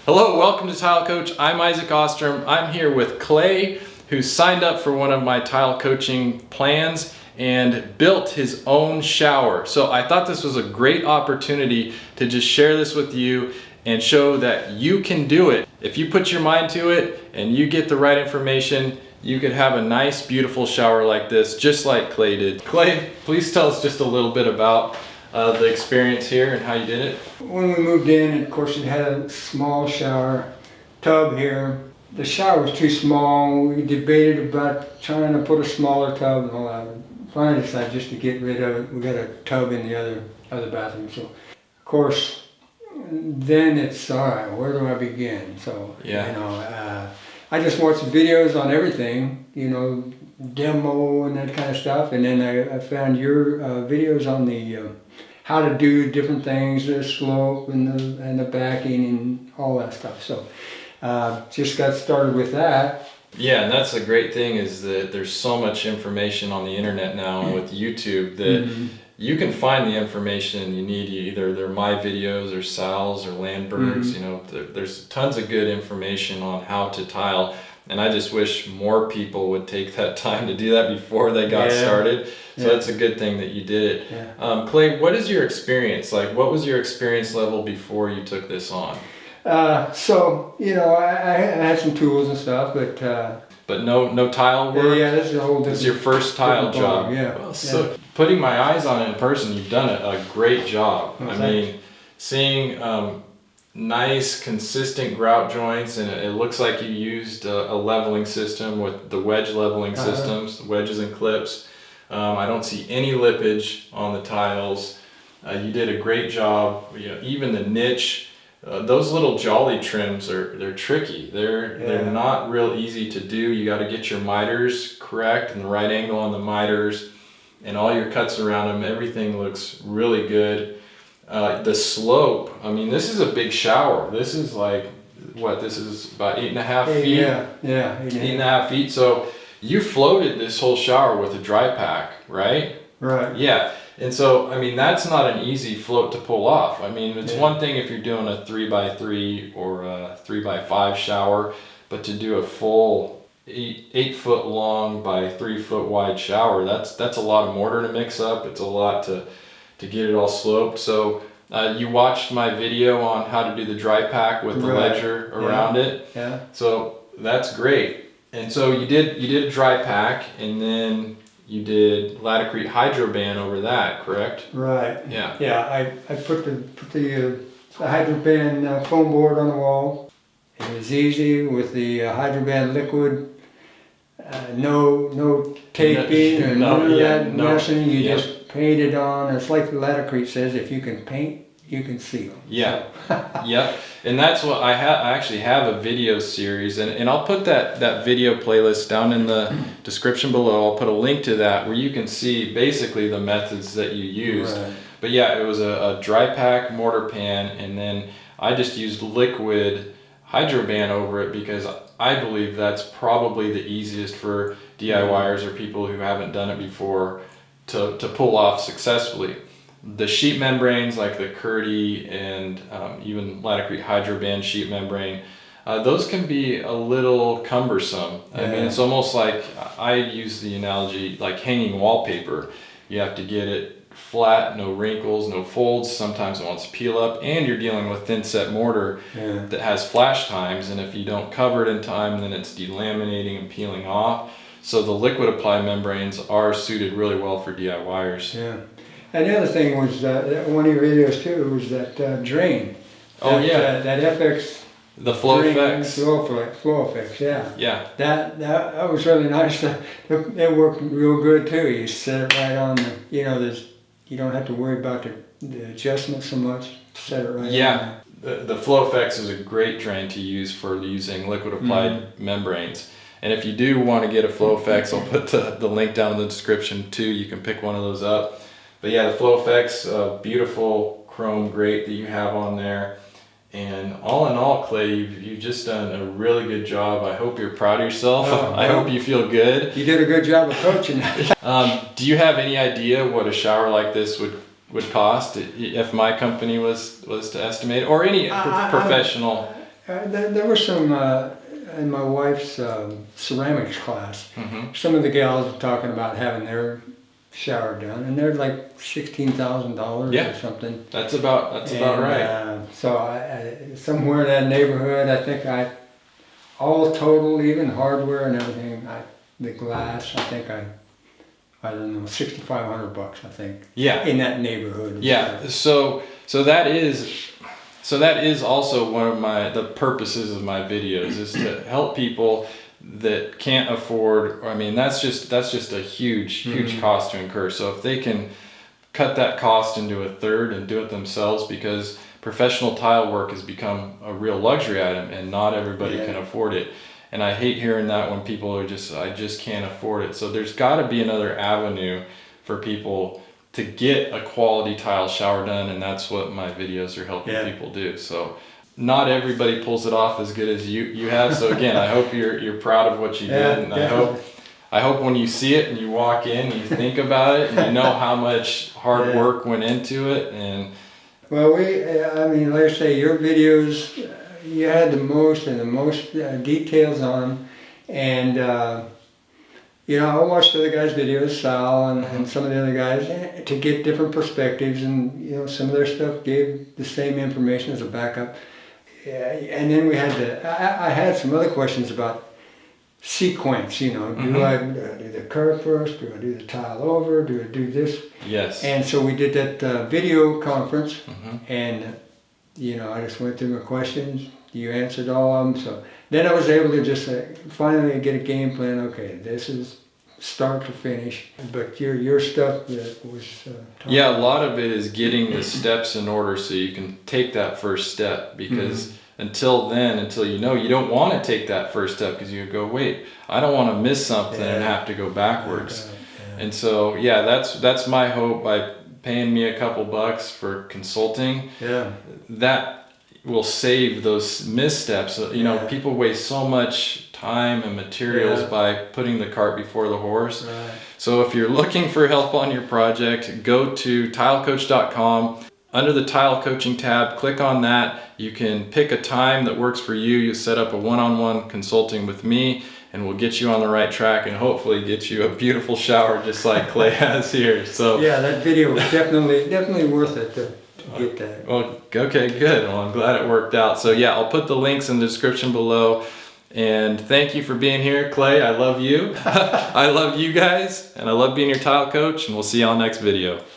Hello, welcome to Tile Coach. I'm Isaac Ostrom. I'm here with Clay, who signed up for one of my tile coaching plans and built his own shower. So I thought this was a great opportunity to just share this with you and show that you can do it. If you put your mind to it and you get the right information, you could have a nice, beautiful shower like this, just like Clay did. Clay, please tell us just a little bit about the experience here and how you did it. When we moved in, of course, it had a small shower tub here. The shower was too small. We debated about trying to put a smaller tub and all that. Finally decided just to get rid of it. We got a tub in the other bathroom. So, of course, then it's all right. Where do I begin? So, yeah. I just watched videos on everything, demo and that kind of stuff. And then I found your videos on the how to do different things, the slope and the backing and all that stuff. So just got started with that. Yeah, and that's the great thing is that there's so much information on the internet now with YouTube that you can find the information you need. Either they're my videos or Sal's or Landberg's, there's tons of good information on how to tile. And I just wish more people would take that time to do that before they got started. So that's a good thing that you did it. Yeah. Clay, what is your experience? Like, what was your experience level before you took this on? I had some tools and stuff, but no tile work? Yeah, this is a whole different. This is your first tile job. Yeah. Well, so putting my eyes on it in person, you've done a great job. I mean, seeing nice, consistent grout joints, and it looks like you used a leveling system with the wedge leveling systems, wedges and clips. I don't see any lippage on the tiles. You did a great job. Even the niche, those little jolly trims they're tricky. They're not real easy to do. You got to get your miters correct and the right angle on the miters, and all your cuts around them. Everything looks really good. The slope, I mean, this is a big shower. This is like, this is about 8.5 feet? Yeah. 8.5 feet. So you floated this whole shower with a dry pack, right? Right. Yeah. And so, I mean, that's not an easy float to pull off. I mean, it's one thing if you're doing a 3x3 or a 3x5 shower, but to do a full 8 foot long by 3 foot wide shower, that's a lot of mortar to mix up. It's a lot to get it all sloped. So you watched my video on how to do the dry pack with the ledger around it. Yeah. So that's great. And so you did a dry pack, and then you did Latacrete Hydroband over that, correct? Right. Yeah. Yeah. I put the Hydroband foam board on the wall. It was easy with the Hydroband liquid. No taping or none of that messing. You just paint it on. It's like the Latacrete says, if you can paint, you can seal. Yeah. Yep. And that's what I actually have a video series, and I'll put that video playlist down in the description below. I'll put a link to that where you can see basically the methods that you used. Right. But yeah, it was a dry pack mortar pan, and then I just used liquid Hydroband over it because I believe that's probably the easiest for DIYers or people who haven't done it before to pull off successfully. The sheet membranes like the Curdy and even Latacrete Hydroband sheet membrane, those can be a little cumbersome. I mean, it's almost like, I use the analogy like hanging wallpaper. You have to get it flat, no wrinkles, no folds. Sometimes it wants to peel up, and you're dealing with thin set mortar that has flash times, and if you don't cover it in time, then it's delaminating and peeling off. So the liquid apply membranes are suited really well for DIYers. Yeah. And the other thing was one of your videos too was that drain. That FX. The flow effects. Flow effects, yeah. Yeah. That was really nice. It worked real good too. You set it right on you don't have to worry about the adjustment so much. Set it right on. The flow effects is a great drain to use for using liquid applied membranes. And if you do want to get a flow effects, I'll put the link down in the description too. You can pick one of those up. But yeah, the flow effects, beautiful chrome grate that you have on there. And all in all, Clay, you've just done a really good job. I hope you're proud of yourself. I hope you feel good. You did a good job of coaching. Do you have any idea what a shower like this would cost if my company was to estimate, or any professional? There were some in my wife's ceramics class. Mm-hmm. Some of the gals were talking about having their shower done, and they're like $16,000 Yeah. or something. That's about right. So somewhere in that neighborhood, I think all total, even hardware and everything, the glass, I think I don't know, $6,500, I think. Yeah. In that neighborhood. Yeah. So that is also one of the purposes of my videos, is to help people that can't afford. I mean, that's just a huge cost to incur. So if they can cut that cost into a third and do it themselves, because professional tile work has become a real luxury item and not everybody can afford it. And I hate hearing that when people are I just can't afford it. So there's got to be another avenue for people to get a quality tile shower done, and that's what my videos are helping people do. So not everybody pulls it off as good as you have. So again, I hope you're proud of what you did, and I hope when you see it and you walk in, you think about it and you know how much hard work went into it. And well, I mean, like I say, your videos, you had the most details on them, and you know, I watched other guys' videos, Sal and some of the other guys, to get different perspectives, and you know, some of their stuff gave the same information as a backup. And then we had I had some other questions about sequence, you know, do I do the curve first, do I do the tile over, do I do this? Yes. And so we did that video conference, and you know, I just went through my questions, you answered all of them, so then I was able to just finally get a game plan. Okay, this is start to finish. But your stuff that was a lot of it is getting the steps in order so you can take that first step, because until you know, you don't want to take that first step, because you go, wait, I don't want to miss something and have to go backwards. And so that's my hope. By paying me a couple bucks for consulting, that will save those missteps. You know, people waste so much time and materials by putting the cart before the horse. Right. So if you're looking for help on your project, go to tilecoach.com. Under the tile coaching tab, click on that. You can pick a time that works for you. You set up a one-on-one consulting with me, and we'll get you on the right track and hopefully get you a beautiful shower just like Clay has here. So yeah, that video was definitely worth it to get that. Well, okay, good. Well, I'm glad it worked out. So yeah, I'll put the links in the description below. And thank you for being here, Clay. I love you. I love you guys, and I love being your tile coach, and we'll see you on the next video.